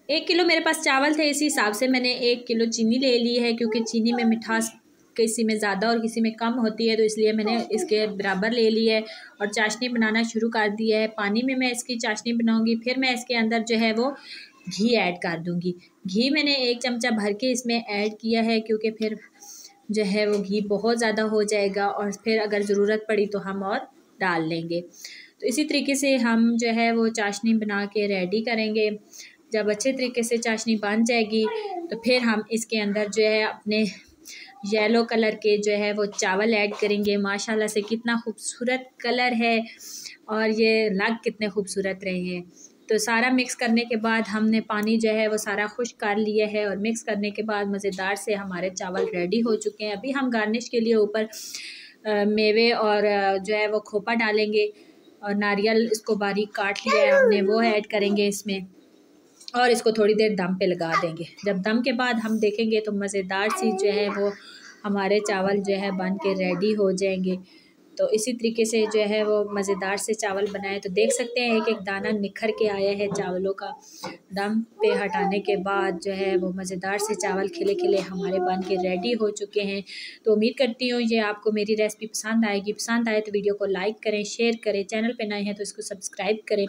1 kilo मेरे पास चावल थे, इसी हिसाब से मैंने 1 किलो चीनी ले ली है, क्योंकि चीनी में मिठास किसी में ज़्यादा और किसी में कम होती है, तो इसलिए मैंने इसके बराबर ले ली है। और चाशनी बनाना शुरू कर दिया है। पानी में मैं इसकी चाशनी बनाऊंगी, फिर मैं इसके अंदर जो है वो घी ऐड कर दूंगी। घी मैंने 1 चमचा भर के इसमें ऐड किया है, क्योंकि फिर जो है वो घी बहुत ज़्यादा हो जाएगा और फिर अगर ज़रूरत पड़ी तो हम और डाल लेंगे। तो इसी तरीके से हम जो है वो चाशनी बना के रेडी करेंगे। जब अच्छे तरीके से चाशनी बन जाएगी तो फिर हम इसके अंदर जो है अपने येलो कलर के जो है वो चावल ऐड करेंगे। माशाल्लाह से कितना खूबसूरत कलर है और ये लग कितने खूबसूरत रहे हैं। तो सारा मिक्स करने के बाद हमने पानी जो है वो सारा खुश्क कर लिया है और मिक्स करने के बाद मज़ेदार से हमारे चावल रेडी हो चुके हैं। अभी हम गार्निश के लिए ऊपर मेवे और जो है वो खोपा डालेंगे और नारियल इसको बारीक काट लिया है हमने, वो ऐड करेंगे इसमें और इसको थोड़ी देर दम पे लगा देंगे। जब दम के बाद हम देखेंगे तो मज़ेदार सी जो है वो हमारे चावल जो है बन के रेडी हो जाएंगे। तो इसी तरीके से जो है वो मज़ेदार से चावल बनाए तो देख सकते हैं एक एक दाना निखर के आया है चावलों का। दम पे हटाने के बाद जो है वो मज़ेदार से चावल खिले खिले हमारे बन के रेडी हो चुके हैं। तो उम्मीद करती हूँ ये आपको मेरी रेसिपी पसंद आएगी। पसंद आए तो वीडियो को लाइक करें, शेयर करें, चैनल पे नए हैं तो इसको सब्सक्राइब करें,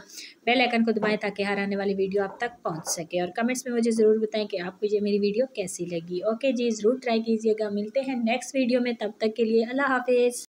बेल आइकन को दबाएं ताकि हर आने वाली वीडियो आप तक पहुँच सके। और कमेंट्स में मुझे ज़रूर बताएं कि आपको ये मेरी वीडियो कैसी लगी। ओके जी, ज़रूर ट्राई कीजिएगा। मिलते हैं नेक्स्ट वीडियो में, तब तक के लिए अल्लाह हाफिज़।